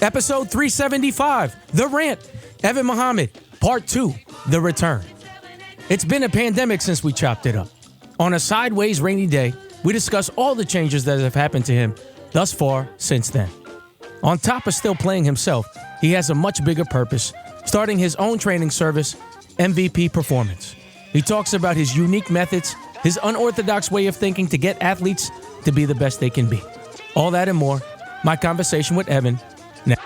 Episode 375, The Rant, Evan Mohammed, Part 2, The Return. It's been a pandemic since we chopped it up. On a sideways rainy day, we discuss all the changes that have happened to him thus far since then. On top of still playing himself, he has a much bigger purpose, starting his own training service, eM.V.P. Performance. He talks about his unique methods, his unorthodox way of thinking to get athletes to be the best they can be. All that and more, my conversation with Evan now.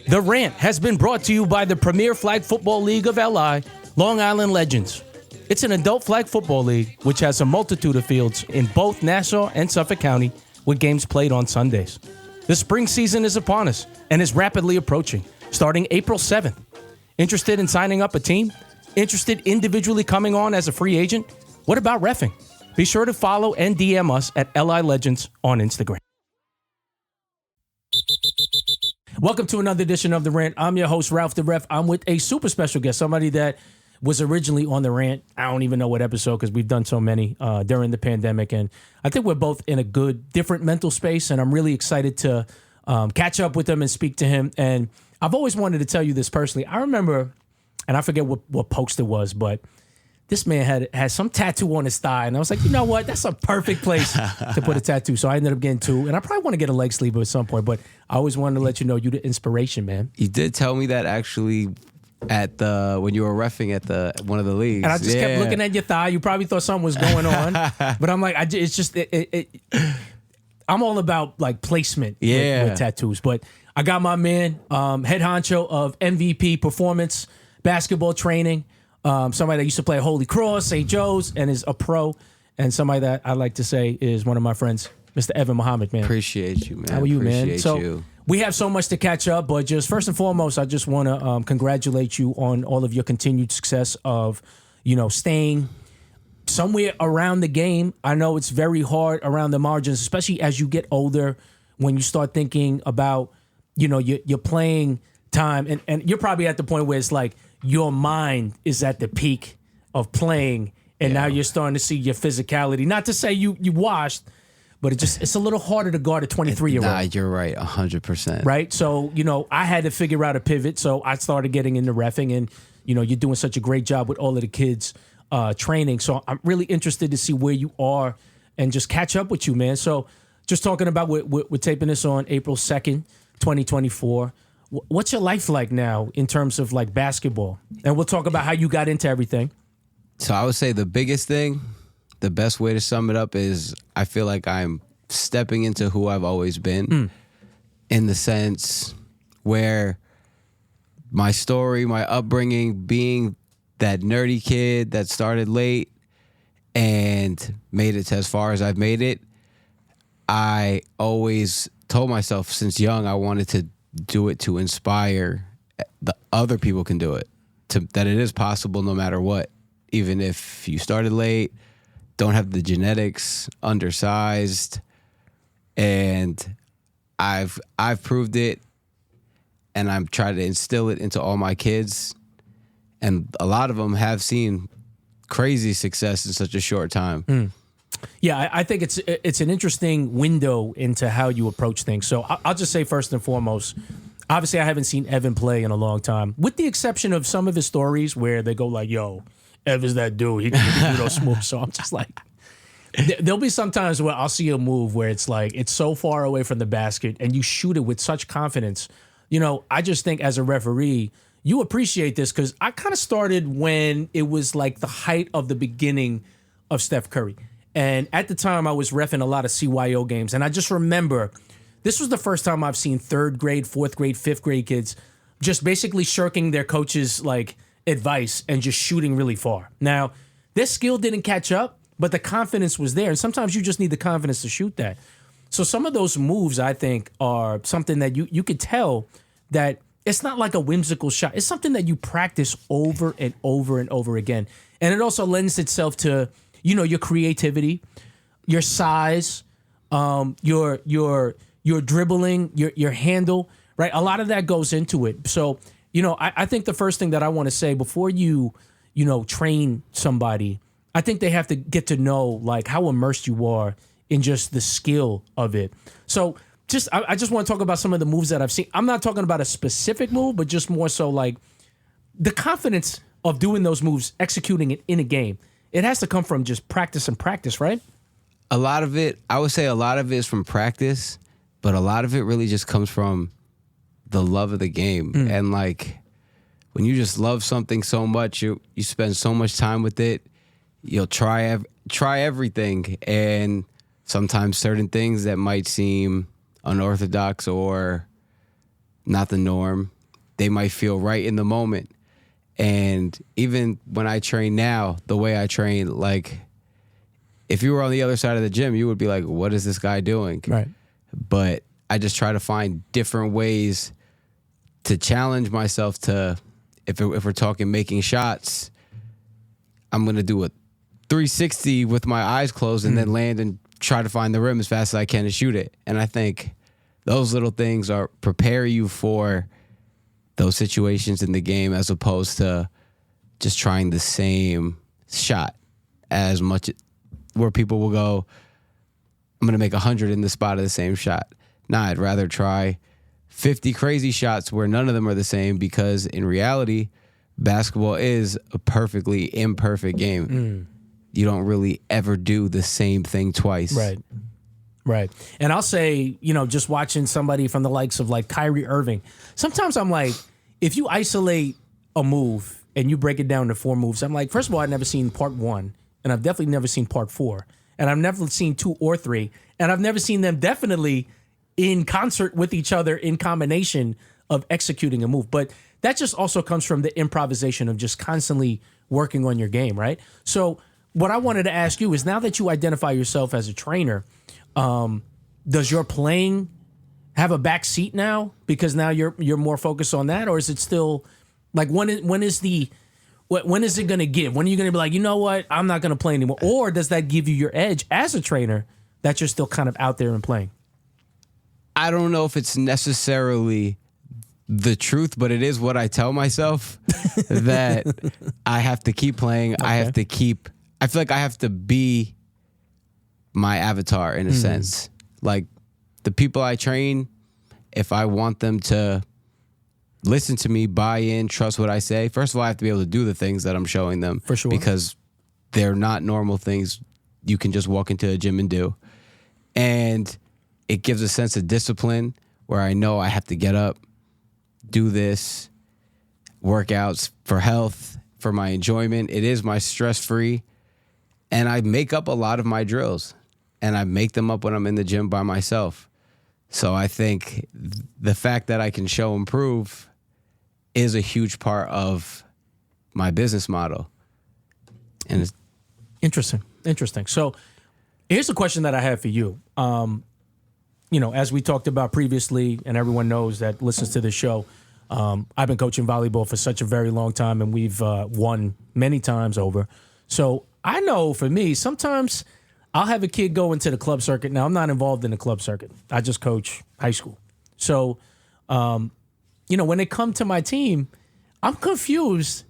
The Rant has been brought to you by the Premier Flag Football League of LI, Long Island Legends. It's an adult flag football league which has a multitude of fields in both Nassau and Suffolk County with games played on Sundays. The spring season is upon us and is rapidly approaching, starting April 7th. Interested in signing up a team? Interested individually coming on as a free agent? What about reffing? Be sure to follow and DM us at LI Legends on Instagram. Welcome to another edition of The Rant. I'm your host, Ralph the Ref. I'm with a super special guest, somebody that was originally on The Rant. I don't even know what episode because we've done so many during the pandemic. And I think we're both in a good, different mental space. And I'm really excited to catch up with him and speak to him. And I've always wanted to tell you this personally. I remember, and I forget what post it was, but this man had some tattoo on his thigh. And I was like, you know what? That's a perfect place to put a tattoo. So I ended up getting two. And I probably want to get a leg sleeve at some point. But I always wanted to let you know you're the inspiration, man. You did tell me that actually at when you were reffing at one of the leagues. And I just kept looking at your thigh. You probably thought something was going on. But I'm like, it's just, I'm all about like placement with tattoos. But I got my man, head honcho of eM.V.P. Performance, basketball training. Somebody that used to play at Holy Cross, St. Joe's, and is a pro. And somebody that I like to say is one of my friends, Mr. Evan Mohammed, man. Appreciate you, man. How are you, man? Appreciate you. We have so much to catch up, but just first and foremost, I just want to congratulate you on all of your continued success of, staying somewhere around the game. I know it's very hard around the margins, especially as you get older, when you start thinking about, your playing time. And you're probably at the point where it's like your mind is at the peak of playing, and now you're starting to see your physicality. Not to say you washed, but it's a little harder to guard a 23-year-old. Nah, you're right, 100%. Right? So, I had to figure out a pivot, so I started getting into reffing, and, you're doing such a great job with all of the kids training. So I'm really interested to see where you are and just catch up with you, man. So just talking about, we're taping this on April 2nd, 2024. What's your life like now in terms of like basketball? And we'll talk about how you got into everything. So I would say the biggest thing, the best way to sum it up is I feel like I'm stepping into who I've always been in the sense where my story, my upbringing, being that nerdy kid that started late and made it to as far as I've made it, I always told myself since young I wanted to do it to inspire the other people can do it, that it is possible no matter what. Even if you started late, don't have the genetics, undersized, and I've proved it, and I'm trying to instill it into all my kids, and a lot of them have seen crazy success in such a short time. Yeah, I think it's an interesting window into how you approach things. So I'll just say first and foremost, obviously I haven't seen Evan play in a long time, with the exception of some of his stories where they go like, yo, Ev is that dude. He can do those moves. So I'm just like, There'll be some times where I'll see a move where it's like it's so far away from the basket and you shoot it with such confidence. I just think as a referee, you appreciate this because I kind of started when it was like the height of the beginning of Steph Curry. And at the time, I was reffing a lot of CYO games. And I just remember this was the first time I've seen third grade, fourth grade, fifth grade kids just basically shirking their coach's like advice and just shooting really far. Now, their skill didn't catch up, but the confidence was there. And sometimes you just need the confidence to shoot that. So some of those moves, I think, are something that you could tell that it's not like a whimsical shot. It's something that you practice over and over and over again. And it also lends itself to, your creativity, your size, your dribbling, your handle, right? A lot of that goes into it. So, I think the first thing that I want to say before you train somebody, I think they have to get to know like how immersed you are in just the skill of it. So I just want to talk about some of the moves that I've seen. I'm not talking about a specific move, but just more so like the confidence of doing those moves, executing it in a game. It has to come from just practice and practice, right? A lot of it, I would say a lot of it is from practice, but a lot of it really just comes from the love of the game. And like when you just love something so much, you spend so much time with it, you'll try everything. And sometimes certain things that might seem unorthodox or not the norm, they might feel right in the moment. And even when I train now, the way I train, like if you were on the other side of the gym, you would be like, what is this guy doing? Right. But I just try to find different ways to challenge myself to, if we're talking making shots, I'm going to do a 360 with my eyes closed and then land and try to find the rim as fast as I can to shoot it. And I think those little things prepare you for those situations in the game as opposed to just trying the same shot as much where people will go, I'm going to make 100 in the spot of the same shot. Nah, I'd rather try 50 crazy shots where none of them are the same because in reality, basketball is a perfectly imperfect game. You don't really ever do the same thing twice. Right. And I'll say, just watching somebody from the likes of like Kyrie Irving, sometimes I'm like, if you isolate a move and you break it down to 4 moves, I'm like, first of all, I've never seen part 1, and I've definitely never seen part 4, and I've never seen 2 or 3, and I've never seen them definitely in concert with each other in combination of executing a move. But that just also comes from the improvisation of just constantly working on your game, right? So what I wanted to ask you is, now that you identify yourself as a trainer, does your playing have a back seat now because now you're more focused on that, or is it still like when is it going to give? When are you going to be like, you know what, I'm not going to play anymore, or does that give you your edge as a trainer that you're still kind of out there and playing? I don't know if it's necessarily the truth, but it is what I tell myself that I have to keep playing. Okay. I feel like I have to be my avatar in a sense. Like the people I train, if I want them to listen to me, buy in, trust what I say, first of all, I have to be able to do the things that I'm showing them. For sure. Because they're not normal things you can just walk into a gym and do. And it gives a sense of discipline where I know I have to get up, do this, workouts for health, for my enjoyment. It is my stress-free. And I make up a lot of my drills. And I make them up when I'm in the gym by myself. So I think the fact that I can show and prove is a huge part of my business model. And it's interesting. So here's a question that I have for you. As we talked about previously, and everyone knows that listens to this show, I've been coaching volleyball for such a very long time, and we've won many times over. So I know for me, sometimes I'll have a kid go into the club circuit. Now, I'm not involved in the club circuit. I just coach high school. So, when they come to my team, I'm confused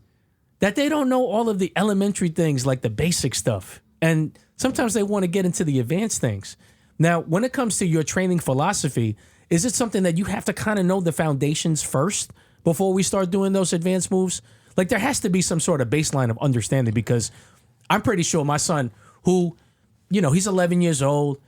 that they don't know all of the elementary things, like the basic stuff. And sometimes they want to get into the advanced things. Now, when it comes to your training philosophy, is it something that you have to kind of know the foundations first before we start doing those advanced moves? Like, there has to be some sort of baseline of understanding, because I'm pretty sure my son, who he's 11 years old.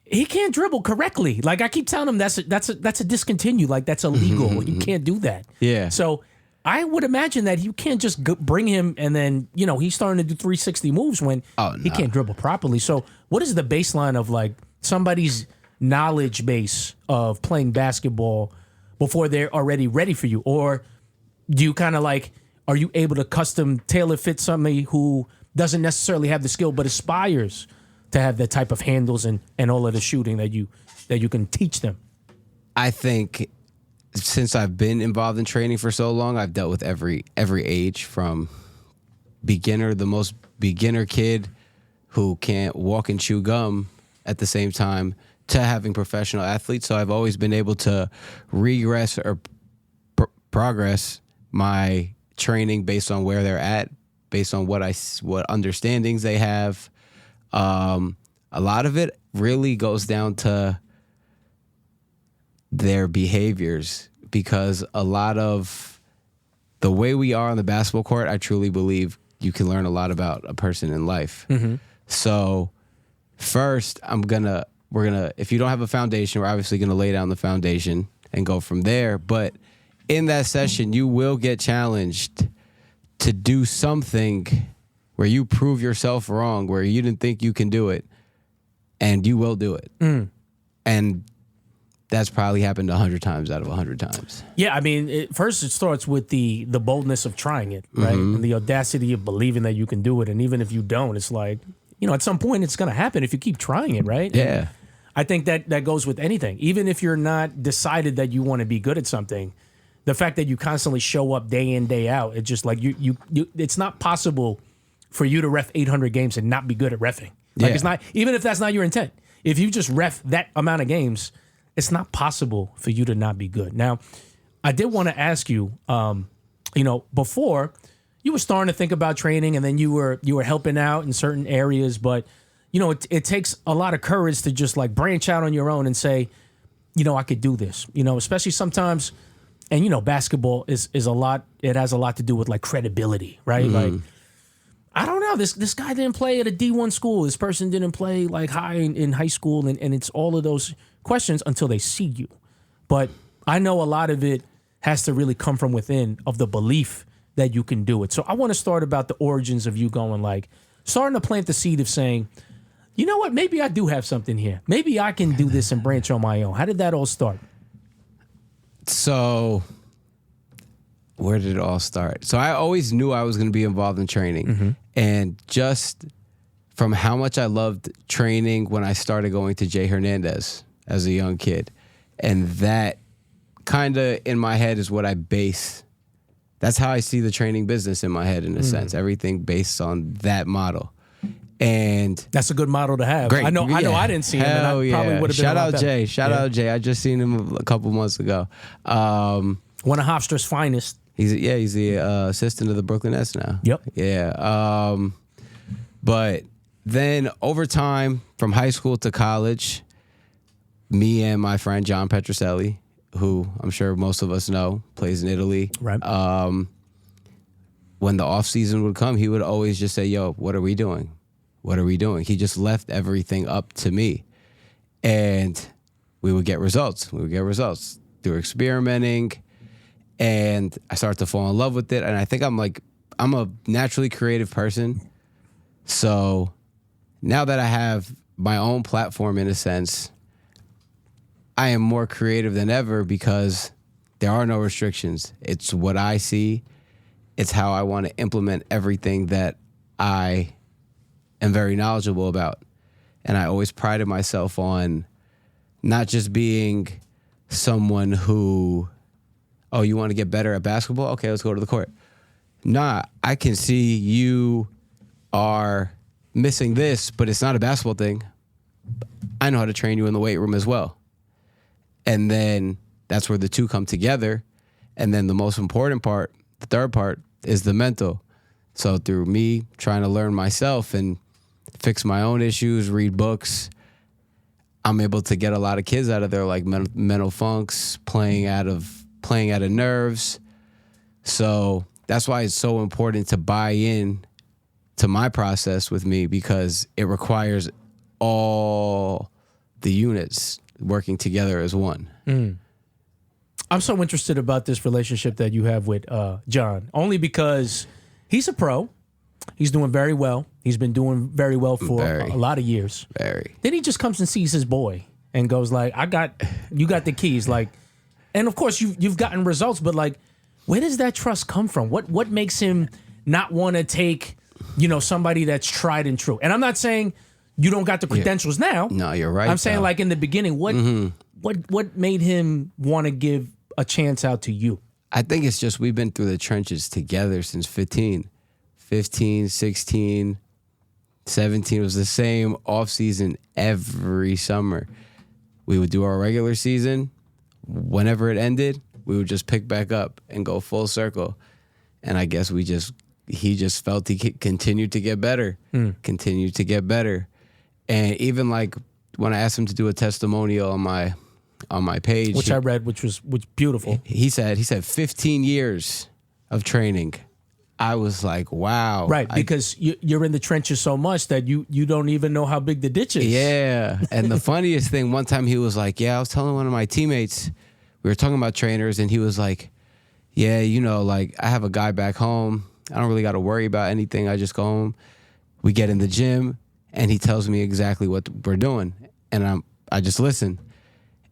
He can't dribble correctly. Like I keep telling him that's a discontinue. Like that's illegal. You can't do that. Yeah. So I would imagine that you can't just bring him and then, he's starting to do 360 moves when he can't dribble properly. So what is the baseline of like somebody's knowledge base of playing basketball before they're already ready for you? Or do you kind of like, are you able to custom tailor fit somebody who doesn't necessarily have the skill but aspires to have that type of handles and all of the shooting that you can teach them? I think since I've been involved in training for so long, I've dealt with every age, from the most beginner kid who can't walk and chew gum at the same time, to having professional athletes. So I've always been able to regress or progress my training based on where they're at, based on what understandings they have. A lot of it really goes down to their behaviors, because a lot of the way we are on the basketball court, I truly believe you can learn a lot about a person in life. Mm-hmm. So first, we're gonna, if you don't have a foundation, we're obviously gonna lay down the foundation and go from there. But in that session, you will get challenged to do something where you prove yourself wrong, where you didn't think you can do it, and you will do it. And that's probably happened 100 times out of 100 times. Yeah, I mean, first it starts with the boldness of trying it, right? Mm-hmm. And the audacity of believing that you can do it. And even if you don't, it's like, at some point it's going to happen if you keep trying it, right? Yeah. And I think that goes with anything. Even if you're not decided that you want to be good at something, the fact that you constantly show up day in, day out, it's just like you it's not possible for you to ref 800 games and not be good at reffing. Like it's not, even if that's not your intent. If you just ref that amount of games, it's not possible for you to not be good. Now, I did want to ask you, before you were starting to think about training, and then you were helping out in certain areas, but it takes a lot of courage to just like branch out on your own and say, I could do this. Especially sometimes, and basketball is a lot. It has a lot to do with like credibility, right? Like, I don't know. This guy didn't play at a D1 school. This person didn't play like high in high school, and it's all of those questions until they see you. But I know a lot of it has to really come from within, of the belief that you can do it. So I want to start about the origins of you going, like, starting to plant the seed of saying, you know what, maybe I do have something here. Maybe I can do this and branch on my own. How did that all start? So where did it all start? So I always knew I was going to be involved in training. Mm-hmm. And just from how much I loved training when I started going to Jay Hernandez as a young kid. And that kind of in my head is what I base. That's how I see the training business in my head, in a sense. Everything based on that model. And that's a good model to have. Great. I know I didn't see him, and I probably would have been Shout out better. Jay. Shout out Jay. I just seen him a couple months ago. One of Hofstra's finest. He's the assistant of the Brooklyn Nets now. Yep. Yeah. But then over time, from high school to college, me and my friend John Petroselli, who I'm sure most of us know, plays in Italy. Right. When the off season would come, he would always just say, "Yo, what are we doing? What are we doing?" He just left everything up to me, and we would get results. We would get results through experimenting, and I started to fall in love with it. And I think I'm a naturally creative person, so now that I have my own platform, in a sense, I am more creative than ever because there are no restrictions. It's what I see. It's how I want to implement everything that I am very knowledgeable about. And I always prided myself on not just being someone who, oh, you want to get better at basketball? Okay, let's go to the court. Nah, I can see you are missing this, but it's not a basketball thing. I know how to train you in the weight room as well. And then that's where the two come together. And then the most important part, the third part, is the mental. So through me trying to learn myself and fix my own issues, read books, I'm able to get a lot of kids out of their like mental funks, playing out of nerves. So that's why it's so important to buy in to my process with me, because it requires all the units working together as one. I'm so interested about this relationship that you have with John, only because he's a pro. He's doing very well. He's been doing very well for a lot of years. Very. Then he just comes and sees his boy and goes like, you got the keys. Like, and of course you've gotten results, but like, where does that trust come from? What makes him not want to take, somebody that's tried and true? And I'm not saying you don't got the credentials now. No, you're right. I'm saying like in the beginning, what made him want to give a chance out to you? I think it's just we've been through the trenches together since 15, 16, 17 was the same off season every summer. We would do our regular season. Whenever it ended, we would just pick back up and go full circle. And I guess he just felt he continued to get better, continued to get better. And even like when I asked him to do a testimonial on my page, which I read, which was beautiful. He said 15 years of training. I was like, wow. Right, because you're in the trenches so much that you don't even know how big the ditch is. Yeah. And the funniest thing, one time he was like, I was telling one of my teammates, we were talking about trainers, and he was like, yeah, like I have a guy back home. I don't really got to worry about anything. I just go home. We get in the gym, and he tells me exactly what we're doing. And I just listen.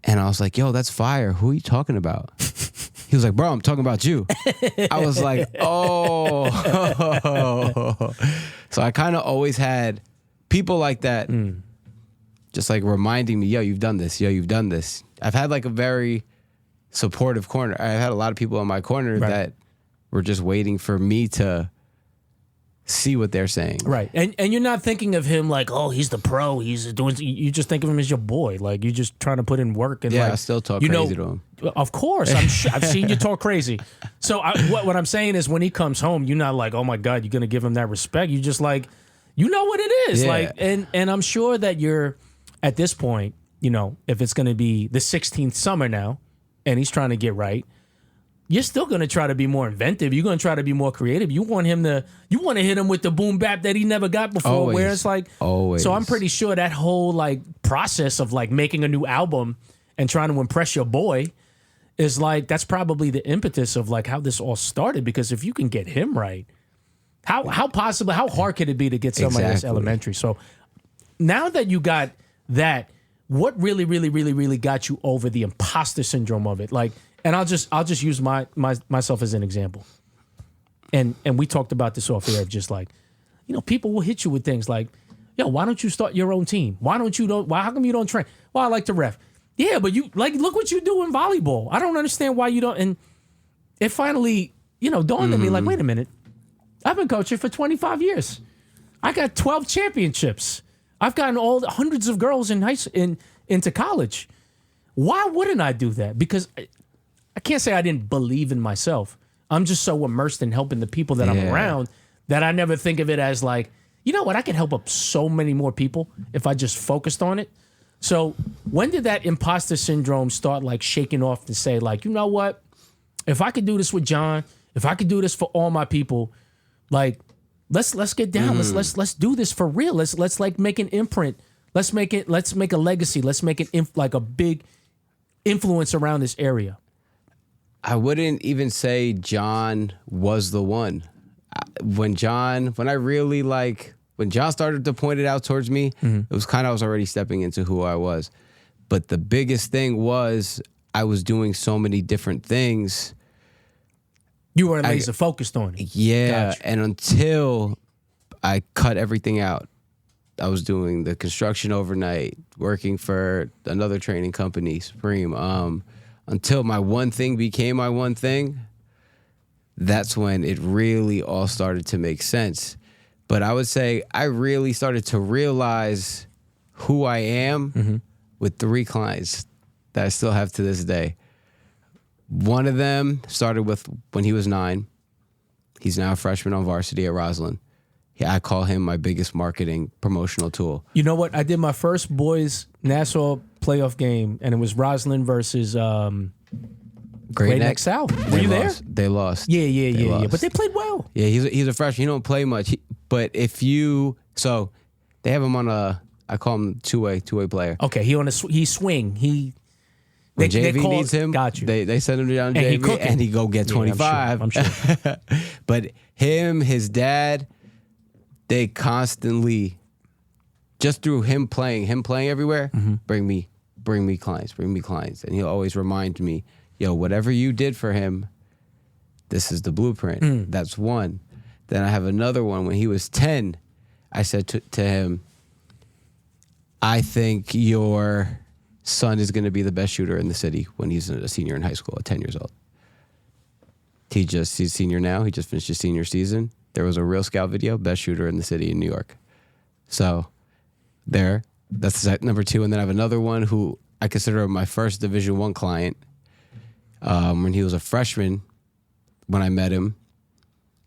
And I was like, yo, that's fire. Who are you talking about? He was like, bro, I'm talking about you. I was like, oh. So I kind of always had people like that just like reminding me, yo, you've done this. Yo, you've done this. I've had like a very supportive corner. I've had a lot of people in my corner that were just waiting for me to see what they're saying. Right. And you're not thinking of him like, oh, he's the pro. He's doing. You just think of him as your boy. Like you're just trying to put in work. And I still talk crazy to him. Of course, I've seen you talk crazy. So what I'm saying is, when he comes home, you're not like, oh my God, you're gonna give him that respect. You just like, you know what it is. Like, and I'm sure that you're at this point, if it's gonna be the 16th summer now, and he's trying to get right. You're still going to try to be more inventive. You're going to try to be more creative. You want to hit him with the boom bap that he never got before. Always. Where it's like, always. So I'm pretty sure that whole like process of like making a new album and trying to impress your boy is like, that's probably the impetus of like how this all started. Because if you can get him right, how hard could it be to get somebody that's elementary? So now that you got that, what really, really, really, really got you over the imposter syndrome of it? Like, and I'll just use myself as an example. And we talked about this off air of just like, people will hit you with things like, yo, why don't you start your own team? How come you don't train? Well, I like to ref. Yeah, but you like, look what you do in volleyball. I don't understand why you don't. And it finally, dawned on me like, wait a minute. I've been coaching for 25 years. I got 12 championships. I've gotten hundreds of girls into college. Why wouldn't I do that? Because I can't say I didn't believe in myself. I'm just so immersed in helping the people that I'm around that I never think of it as like, you know what, I could help up so many more people if I just focused on it. So when did that imposter syndrome start like shaking off to say like, you know what, if I could do this with John, if I could do this for all my people, like let's get down. Let's do this for real. Let's like make an imprint. Let's make a legacy. Let's make it like a big influence around this area. I wouldn't even say John was the one. When John started to point it out towards me, it was kind of, I was already stepping into who I was. But the biggest thing was I was doing so many different things. You were laser focused on it. Yeah. Gotcha. And until I cut everything out, I was doing the construction overnight, working for another training company, Supreme. Until my one thing became my one thing, that's when it really all started to make sense. But I would say I really started to realize who I am with 3 clients that I still have to this day. One of them started with when he was 9. He's now a freshman on varsity at Roslyn. I call him my biggest marketing promotional tool. You know what? I did my first boys Nassau playoff game, and it was Roslyn versus Great Neck South. Were you there? They lost. Yeah. But they played well. Yeah, he's a freshman. He don't play much. But they have him on a I call him two-way player. Okay, he swing. When JV needs him, got you. They send him down And JV and he go get 25. I'm sure. But his dad, they constantly, just through him playing everywhere, bring me clients. And he'll always remind me, yo, whatever you did for him, this is the blueprint. That's one. Then I have another one. When he was 10, I said to him, I think your son is going to be the best shooter in the city when he's a senior in high school at 10 years old. He's senior now. He just finished his senior season. There was a Real Scout video, best shooter in the city in New York. So that's number 2. And then I have another one who I consider my first Division I client. When he was a freshman, when I met him,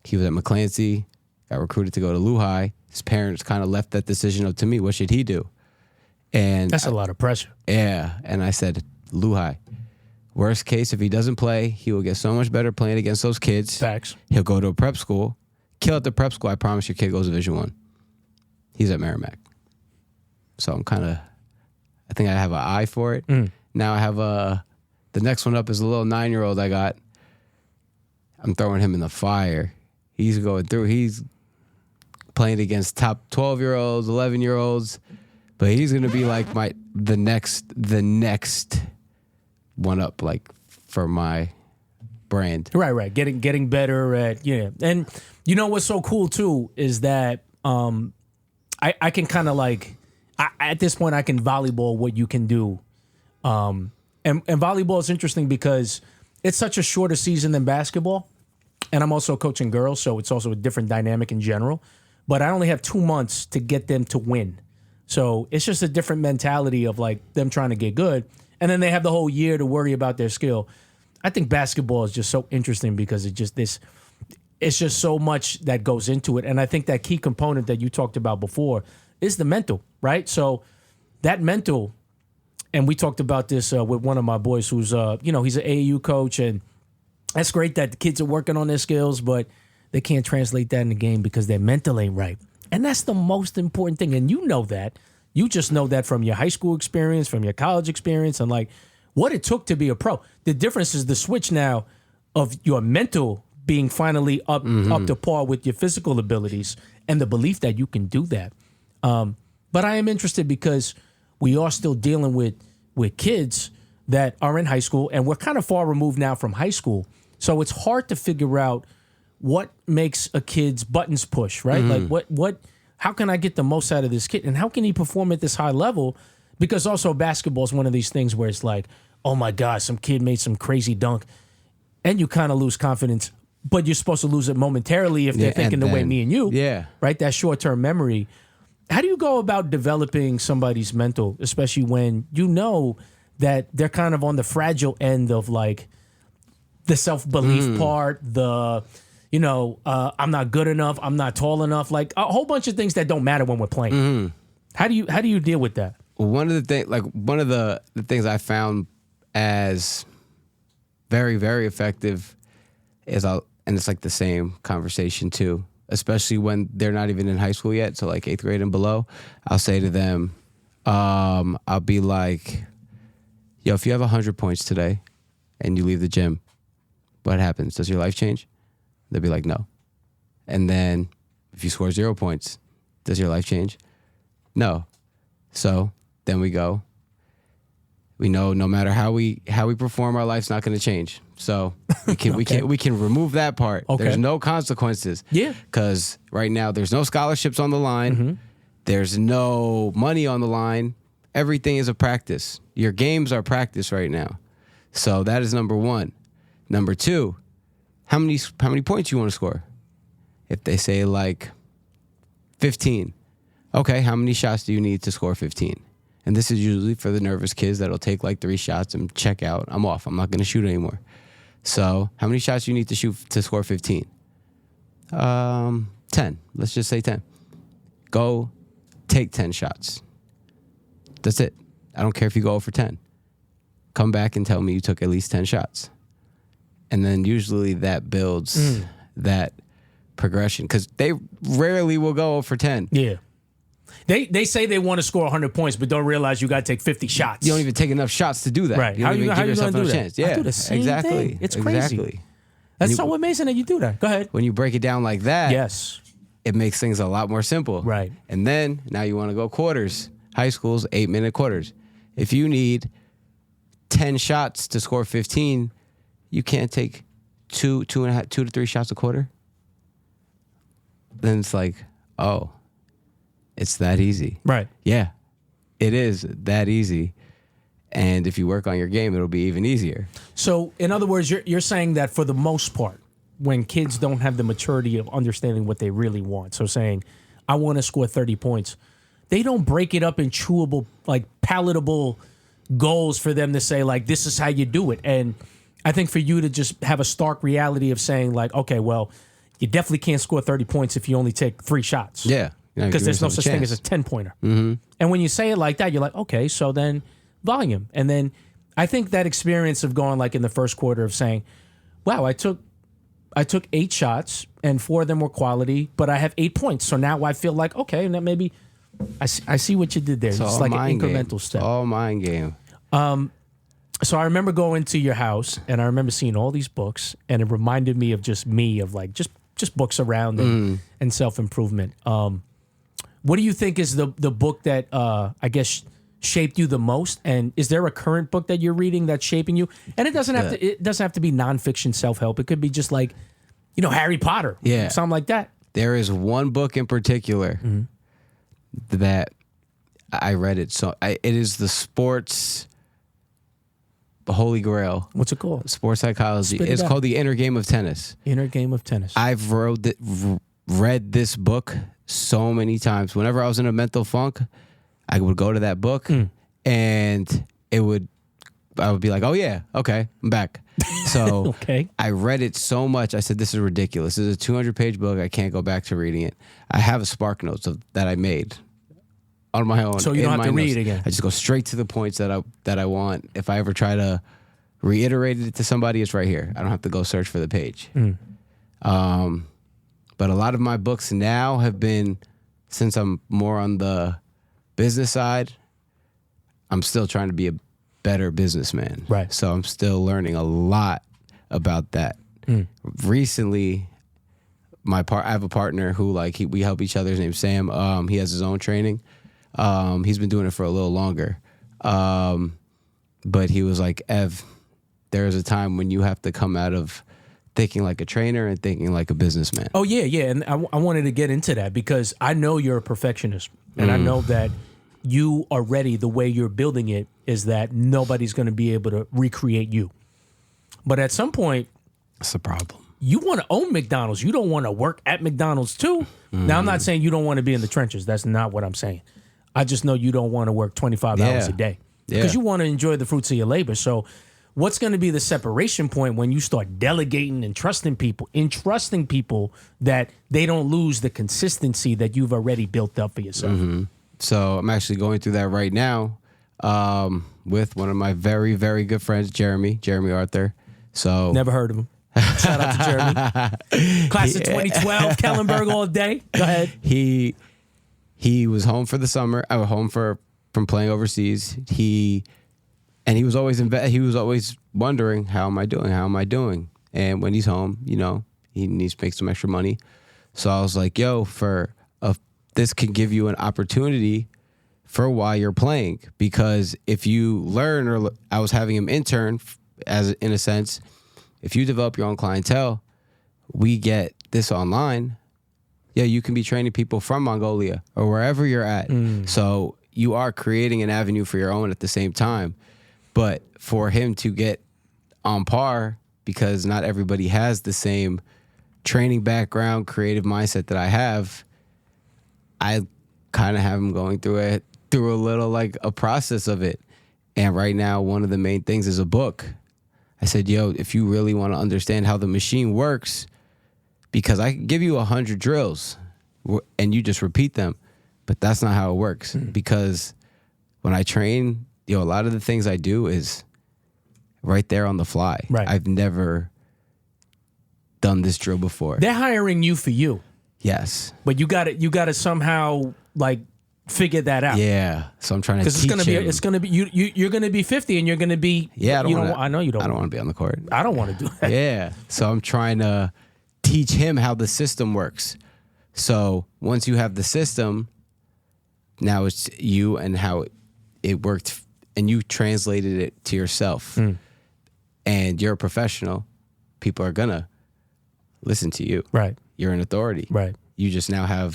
he was at McClancy, got recruited to go to Lehigh. His parents kind of left that decision up to me. What should he do? And that's a lot of pressure. Yeah. And I said, Lehigh. Worst case, if he doesn't play, he will get so much better playing against those kids. Facts. He'll go to a prep school. Kill at the prep school. I promise your kid goes to Division I. He's at Merrimack. So I think I have an eye for it. Now I have the next one up is a little 9-year-old I got. I'm throwing him in the fire. He's going through. He's playing against top 12-year-olds, 11-year-olds. But he's gonna be like the next one up, like for my brand. Right. Getting better at And you know what's so cool too is that I can kind of like at this point I can volleyball what you can do. And volleyball is interesting because it's such a shorter season than basketball. And I'm also coaching girls, so it's also a different dynamic in general. But I only have 2 months to get them to win. So it's just a different mentality of like them trying to get good. And then they have the whole year to worry about their skill. I think basketball is just so interesting because it's just so much that goes into it. And I think that key component that you talked about before is the mental, right? So that mental, and we talked about this with one of my boys who's, he's an AAU coach, and that's great that the kids are working on their skills, but they can't translate that in the game because their mental ain't right. And that's the most important thing. And you know that. You just know that from your high school experience, from your college experience, and like what it took to be a pro. The difference is the switch now of your mental being finally up to par with your physical abilities and the belief that you can do that. But I am interested because we are still dealing with kids that are in high school, and we're kind of far removed now from high school. So it's hard to figure out what makes a kid's buttons push, right? Like how can I get the most out of this kid? And how can he perform at this high level? Because also basketball is one of these things where it's like, oh my God, some kid made some crazy dunk. And you kind of lose confidence, but you're supposed to lose it momentarily if they're thinking the way me and you. Yeah. Right? That short-term memory. How do you go about developing somebody's mental, especially when you know that they're kind of on the fragile end of like the self-belief part, I'm not good enough, I'm not tall enough, like a whole bunch of things that don't matter when we're playing. How do you deal with that? One of the things I found as very, very effective is and it's like the same conversation too, especially when they're not even in high school yet, so like 8th grade and below. I'll say to them, I'll be like, yo, if you have 100 points today and you leave the gym, what happens? Does your life change? They'll be like, no. And then if you score 0 points, does your life change? No. So then we go. We know no matter how we perform, our life's not going to change. So we can we can remove that part. Okay. There's no consequences. Yeah. Because right now there's no scholarships on the line. There's no money on the line. Everything is a practice. Your games are practice right now. So that is number 1. Number 2, how many points you want to score? If they say like 15, okay, how many shots do you need to score 15? And this is usually for the nervous kids that'll take like 3 shots and check out. I'm off. I'm not going to shoot anymore. So how many shots do you need to shoot to score 15? 10. Let's just say 10. Go take 10 shots. That's it. I don't care if you go over 10. Come back and tell me you took at least 10 shots. And then usually that builds that progression because they rarely will go over 10. Yeah. They say they want to score 100 points, but don't realize you got to take 50 shots. You don't even take enough shots to do that. Right. You don't even give yourself enough chance. Yeah, I do the same exactly. thing. It's crazy. Exactly. That's so amazing that you do that. Go ahead. When you break it down like that, Yes. it makes things a lot more simple. Right. And then now you want to go quarters. High school's 8-minute quarters. If you need 10 shots to score 15, you can't take 2 to 3 shots a quarter. Then it's like, oh, it's that easy. Right. Yeah, it is that easy. And if you work on your game, it'll be even easier. So, in other words, you're saying that for the most part, when kids don't have the maturity of understanding what they really want, so saying, I want to score 30 points, they don't break it up in chewable, like palatable goals for them to say, like, this is how you do it. And I think for you to just have a stark reality of saying, like, okay, well, you definitely can't score 30 points if you only take 3 shots. Yeah. Because there's no such thing as a 10-pointer. Mm-hmm. And when you say it like that, you're like, okay, so then volume. And then I think that experience of going like in the first quarter of saying, wow, I took 8 shots and 4 of them were quality, but I have 8 points. So now I feel like, okay, and then maybe I see what you did there. It's like an incremental step. All mind game. So I remember going to your house and I remember seeing all these books and it reminded me of just me, of like just books around and self-improvement. What do you think is the book that I guess shaped you the most? And is there a current book that you're reading that's shaping you? And it doesn't have to be nonfiction self-help. It could be just like, Harry Potter, something like that. There is one book in particular that I read it. It is the sports holy grail. What's it called? Sports psychology. It's called The Inner Game of Tennis. Inner Game of Tennis. I've read this book so many times. Whenever I was in a mental funk, I would go to that book and I would be like, oh yeah, okay, I'm back. So okay. I read it so much. I said, this is ridiculous. This is a 200-page book. I can't go back to reading it. I have a Spark Notes that I made on my own. So you don't have to read again. I just go straight to the points that I want. If I ever try to reiterate it to somebody, it's right here. I don't have to go search for the page. But a lot of my books now have been, since I'm more on the business side, I'm still trying to be a better businessman. Right. So I'm still learning a lot about that. Recently, I have a partner who we help each other. His name's Sam. He has his own training. He's been doing it for a little longer. But he was like, Ev, there is a time when you have to come out of thinking like a trainer and thinking like a businessman. Oh, yeah. And I wanted to get into that because I know you're a perfectionist. And I know that you are ready. The way you're building it is that nobody's going to be able to recreate you. But at some point, that's the problem. You want to own McDonald's. You don't want to work at McDonald's too. Now, I'm not saying you don't want to be in the trenches. That's not what I'm saying. I just know you don't want to work 25 hours a day because you want to enjoy the fruits of your labor. So what's going to be the separation point when you start delegating and entrusting people that they don't lose the consistency that you've already built up for yourself? So I'm actually going through that right now with one of my very, very good friends, Jeremy Arthur. So never heard of him. Shout out to Jeremy. Class of 2012, Kellenberg all day. Go ahead. He was home for the summer. I was home from playing overseas. He was always wondering, how am I doing? And when he's home, he needs to make some extra money. So I was like, yo, this can give you an opportunity for while you're playing, because if you learn, or I was having him intern in a sense, if you develop your own clientele, we get this online. Yeah, you can be training people from Mongolia or wherever you're at. So you are creating an avenue for your own at the same time. But for him to get on par, because not everybody has the same training background, creative mindset that I have, I kind of have him going through a little a process of it. And right now, one of the main things is a book. I said, yo, if you really want to understand how the machine works, because I can give you 100 drills and you just repeat them, but that's not how it works. Because when I train, a lot of the things I do is right there on the fly. Right. I've never done this drill before. They're hiring you for you. Yes. But you got to somehow figure that out. Yeah. So I'm trying to Because teach it's gonna be you're gonna be 50 and you're gonna be I know you don't. I don't want to be on the court. I don't want to do that. Yeah. So I'm trying to teach him how the system works. So once you have the system, now it's you and how it worked, and you translated it to yourself. And you're a professional. People are gonna listen to you. Right. You're an authority. Right. You just now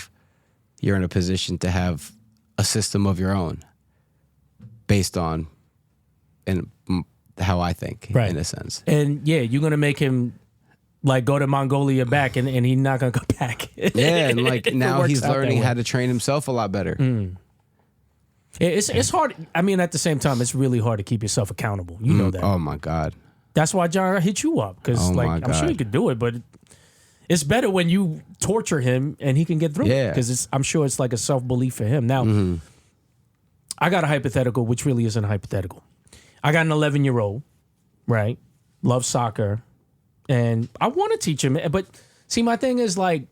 you're in a position to have a system of your own based on how I think, in a sense. And yeah, you're gonna make him like go to Mongolia back, and he's not gonna go back. Yeah, and like now he's learning how to train himself a lot better. It's hard. I mean, at the same time, it's really hard to keep yourself accountable. You know that. Oh my God. That's why John hit you up, because I'm sure you could do it, but it's better when you torture him and he can get through it, because I'm sure it's like a self-belief for him. Now, I got a hypothetical, which really isn't a hypothetical. I got an 11-year-old, right? Loves soccer, and I want to teach him. But see, my thing is like,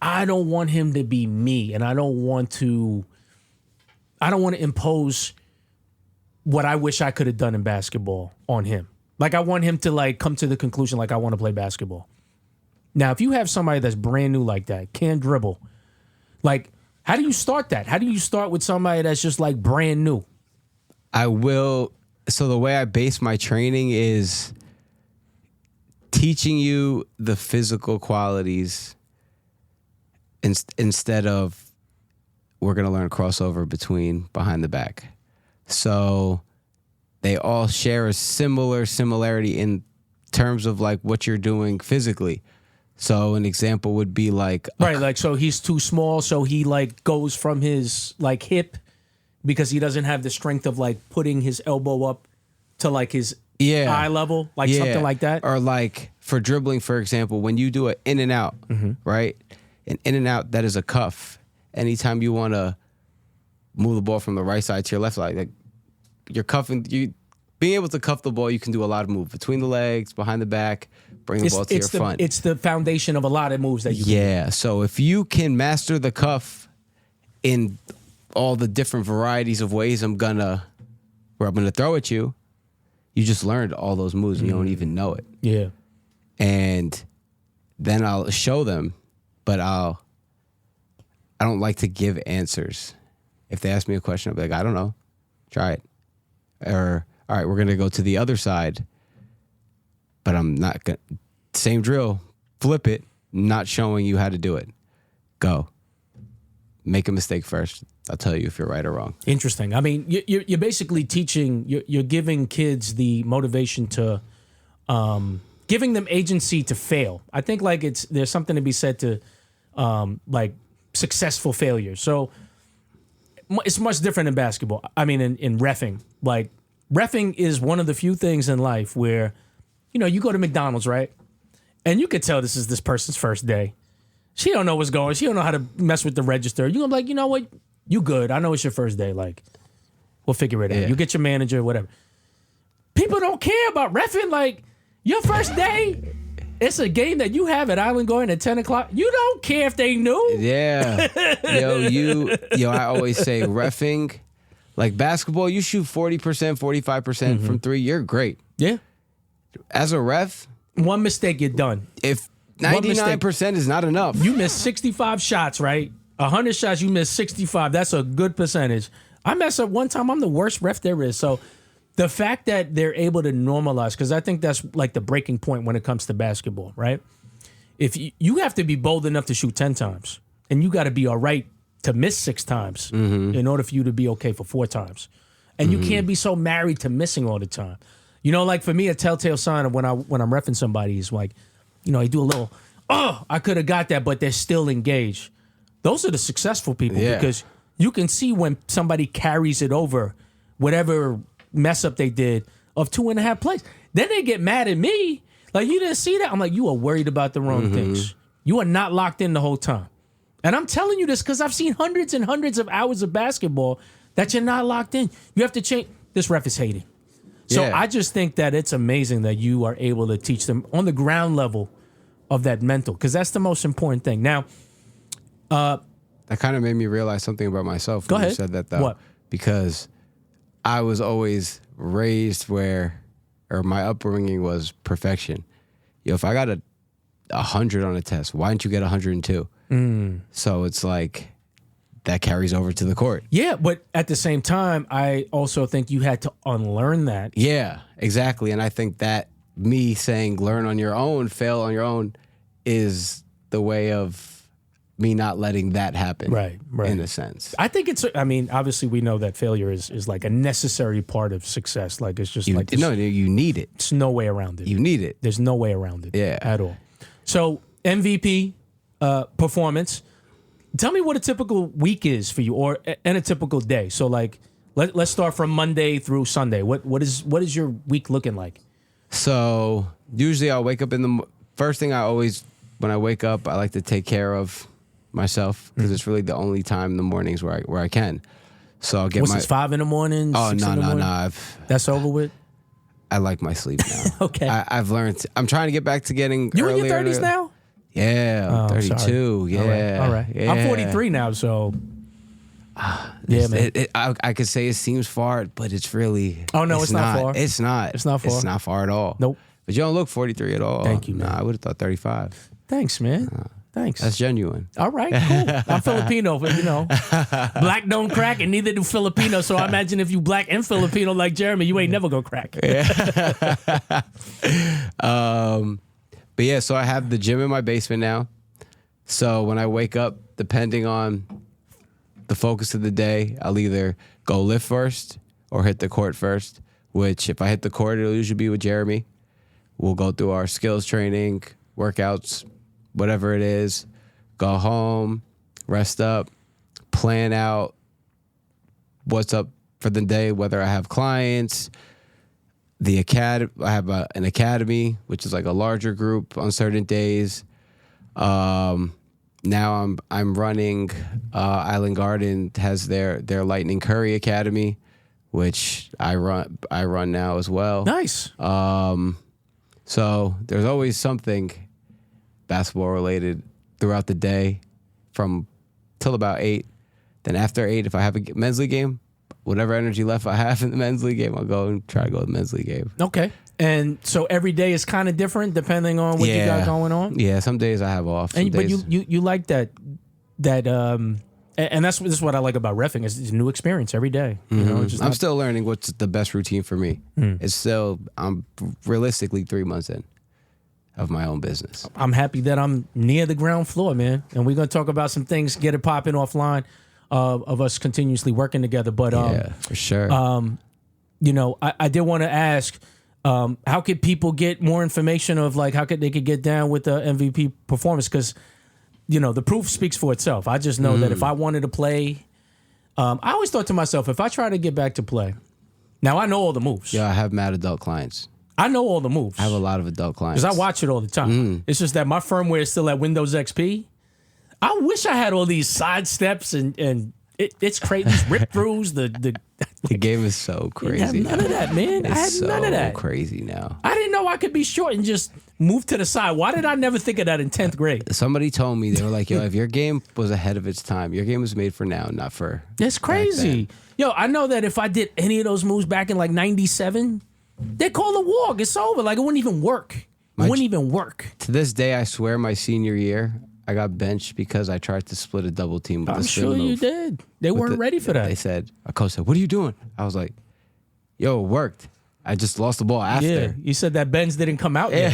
I don't want him to be me, and I don't want to impose what I wish I could have done in basketball on him. Like, I want him to like come to the conclusion like, I want to play basketball. Now, if you have somebody that's brand new like that, can't dribble, like, how do you start that? How do you start with somebody that's just like brand new? So the way I base my training is teaching you the physical qualities instead of we're going to learn crossover between behind the back. So they all share a similarity in terms of like what you're doing physically. So an example would be like like, so he's too small, so he like goes from his like hip because he doesn't have the strength of like putting his elbow up to like his eye level, like something like that. Or like for dribbling, for example, when you do an in and out, right? An in and out, that is a cuff. Anytime you want to move the ball from the right side to your left side, like you're cuffing, being able to cuff the ball, you can do a lot of moves between the legs, behind the back, bring the ball to your front. It's the foundation of a lot of moves that you can do. Yeah, so if you can master the cuff in all the different varieties of ways I'm gonna throw at you, you just learned all those moves and you don't even know it. Yeah. And then I'll show them, but I don't like to give answers. If they ask me a question, I'll be like, I don't know. Try it. Or, all right, we're going to go to the other side, but I'm not going to. Same drill. Flip it. Not showing you how to do it. Go. Make a mistake first. I'll tell you if you're right or wrong. Interesting. I mean, you're basically teaching, you're giving kids the motivation to, giving them agency to fail. I think like there's something to be said to like successful failure. So it's much different in basketball. I mean, in reffing. Like, reffing is one of the few things in life where, you go to McDonald's, right? And you could tell this is this person's first day. She don't know what's going on. She don't know how to mess with the register. You're going to be like, you know what? You good. I know it's your first day. Like, we'll figure it out. You get your manager, whatever. People don't care about reffing. Like, your first day, it's a game that you have at Island Garden at 10 o'clock. You don't care if they knew. Yeah. I always say reffing, like basketball, you shoot 40%, 45% from three. You're great. Yeah. As a ref, one mistake, you're done. If 99% is not enough. You miss 65 shots, right? 100 shots, you miss 65. That's a good percentage. I messed up one time. I'm the worst ref there is. So the fact that they're able to normalize, because I think that's like the breaking point when it comes to basketball, right? If you have to be bold enough to shoot 10 times, and you got to be all right to miss 6 times in order for you to be okay for 4 times. And you can't be so married to missing all the time. Like for me, a telltale sign of when I'm reffing somebody is like, you do a little, I could have got that, but they're still engaged. Those are the successful people because you can see when somebody carries it over, whatever mess up they did of 2.5 plays. Then they get mad at me. Like, you didn't see that? I'm like, you are worried about the wrong things. You are not locked in the whole time. And I'm telling you this because I've seen hundreds and hundreds of hours of basketball that you're not locked in. You have to change. This ref is hating. So I just think that it's amazing that you are able to teach them on the ground level of that mental, because that's the most important thing. Now, that kind of made me realize something about myself Go when ahead. you said that, though. What? Because I was always raised or my upbringing was perfection. If I got 100 on a test, why didn't you get 102? So it's like that carries over to the court. Yeah, but at the same time, I also think you had to unlearn that. Yeah, exactly. And I think that me saying learn on your own, fail on your own is the way of me not letting that happen. Right. In a sense. I think obviously we know that failure is like a necessary part of success. Like it's just You need it. It's no way around it. You need it. There's no way around it. Yeah. At all. So MVP performance. Tell me what a typical week is for you, and a typical day. So like, let's start from Monday through Sunday. What is your week looking like? So usually I'll wake up first thing when I wake up, I like to take care of myself because it's really the only time in the mornings where I can. So I'll get What's this, 5 in the morning? Oh, 6 no. in the morning? That's over with? I like my sleep now. Okay. I've learned. I'm trying to get back to getting You in your earlier 30s now? Yeah, I'm 32. Sorry. Yeah. All right. Yeah. I'm 43 now, so yeah, man. I could say it seems far, but it's really. Oh, no, it's not far. It's not. It's not far. It's not far at all. Nope. But you don't look 43 at all. Thank you, man. Nah, I would have thought 35. Thanks, man. Thanks. That's genuine. All right, cool. I'm Filipino, but black don't crack and neither do Filipinos. So I imagine if you black and Filipino like Jeremy, you ain't never gonna crack. But yeah, so I have the gym in my basement now. So when I wake up, depending on the focus of the day, I'll either go lift first or hit the court first, which if I hit the court, it'll usually be with Jeremy. We'll go through our skills training, workouts, whatever it is, go home, rest up, plan out what's up for the day, whether I have clients, the academy. I have an academy, which is like a larger group on certain days. Now I'm running. Island Garden has their Lightning Curry Academy, which I run now as well. Nice. So there's always something basketball related throughout the day from till about 8. Then after 8, if I have a men's league game, whatever energy left I have in the men's league game, I'll go and try to go to the men's league game. Okay. And so every day is kind of different depending on what you got going on? Yeah, some days I have off. But you like that and this is what I like about reffing is it's a new experience every day. Mm-hmm. I'm still learning what's the best routine for me. It's still, I'm realistically 3 months in of my own business. I'm happy that I'm near the ground floor, man. And we're going to talk about some things, get it popping offline of us continuously working together. But yeah, for sure. I did want to ask, how could people get more information of like how they could get down with the MVP performance? Because the proof speaks for itself. I just know that if I wanted to play, I always thought to myself, if I try to get back to play, now I know all the moves. Yeah, I have mad adult clients. I know all the moves. I have a lot of adult clients. Because I watch it all the time. It's just that my firmware is still at Windows XP. I wish I had all these side steps and it's crazy. These rip throughs, the game is so crazy. I have none of that, man. I had none of that. Crazy now. I didn't know I could be short and just move to the side. Why did I never think of that in 10th grade? Somebody told me, they were like, yo, if your game was ahead of its time, your game was made for now, not for. That's crazy. Yo, I know that if I did any of those moves back in like 97, they'd call the walk. It's over. Like it wouldn't even work. It wouldn't even work. To this day, I swear my senior year, I got benched because I tried to split a double team with I'm the sure move. you did. They weren't ready for that. They said, a coach said, what are you doing? I was like, yo, it worked. I just lost the ball after. Yeah, you said that Benz didn't come out yet.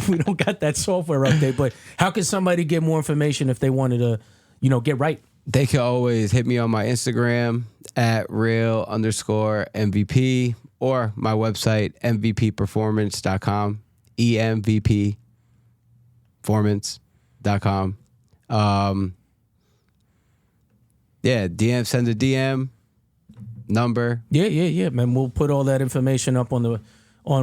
We don't got that software update, but how can somebody get more information if they wanted to, get right? They can always hit me on my Instagram at real_MVP or my website, mvpperformance.com, eM.V.P. performance.com. Send a DM number. Yeah, man. We'll put all that information up on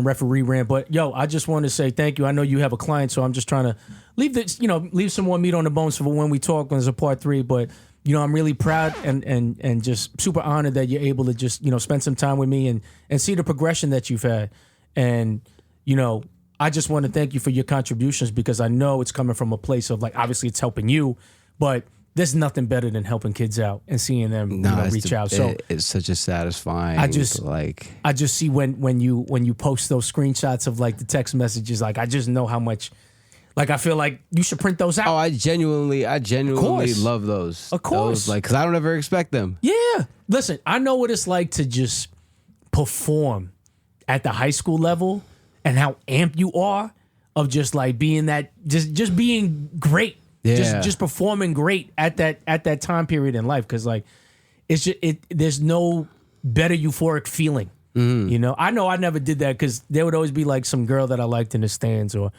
Referee Rant. But yo, I just want to say thank you. I know you have a client, so I'm just trying to leave some more meat on the bones for when we talk when there's a part 3. But I'm really proud and just super honored that you're able to just spend some time with me and see the progression that you've had. And I just want to thank you for your contributions because I know it's coming from a place of like, obviously it's helping you, But there's nothing better than helping kids out and seeing them reach out. So it's such a satisfying. I just see when you post those screenshots of like the text messages, like I just know how much. Like I feel like you should print those out. Oh, I genuinely love those. Of course, because I don't ever expect them. Yeah, listen, I know what it's like to just perform at the high school level and how amped you are of just like being that, just being great. Yeah. Just performing great at that time period in life, because like it's just there's no better euphoric feeling. You know I never did that because there would always be like some girl that I liked in the stands, or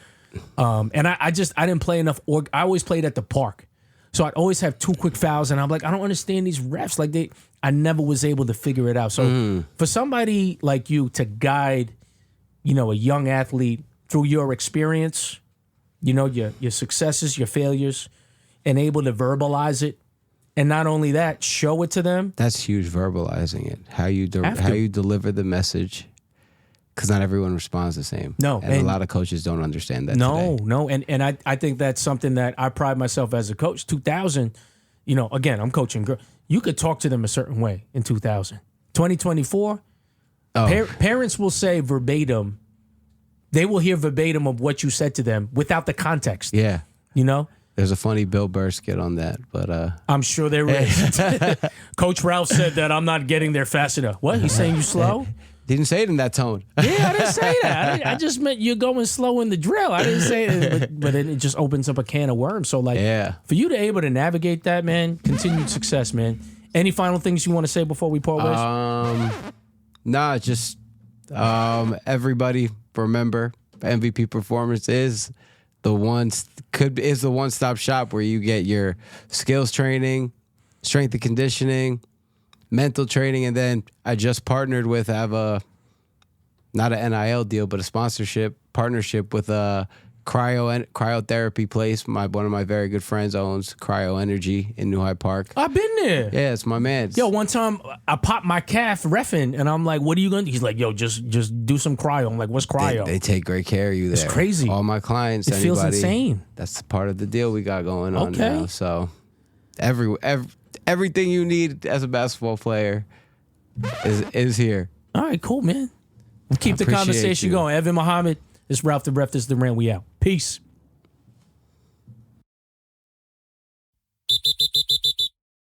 and I didn't play enough. I always played at the park, so I'd always have 2 quick fouls, and I'm like, I don't understand these refs. Like I never was able to figure it out. So for somebody like you to guide, a young athlete through your experience, your successes, your failures, and able to verbalize it, and not only that, show it to them. That's huge. Verbalizing it, how you deliver the message, because not everyone responds the same. No, and a lot of coaches don't understand that. No, and I think that's something that I pride myself as a coach. 2000, again, I'm coaching girls. You could talk to them a certain way in 2000. 2024, parents will say verbatim. They will hear verbatim of what you said to them without the context. Yeah. There's a funny Bill Burr skit on that, but I'm sure there is. Coach Ralph said that I'm not getting there fast enough. What? He's saying you slow? Didn't say it in that tone. Yeah, I didn't say that. I just meant you're going slow in the drill. I didn't say it, but it just opens up a can of worms. So for you to able to navigate that, man, continued success, man. Any final things you want to say before we part ways? Nah, just everybody remember, MVP Performance is the one-stop shop where you get your skills training, strength and conditioning, mental training, and then I just partnered with, not an NIL deal, but a partnership with a cryotherapy place. One of my very good friends owns Cryo Energy in New Hyde Park. I've been there. Yeah, it's my man. Yo, one time I popped my calf reffing, and I'm like, "What are you going to do?" He's like, "Yo, just do some cryo." I'm like, "What's cryo?" They take great care of you there. It's crazy. All my clients, it feels insane. That's part of the deal we got going on now. So everything you need as a basketball player is here. All right, cool, man. We'll keep the conversation going. Evan Mohammed, this is Ralph the Ref, this is the Rant. We out. Peace.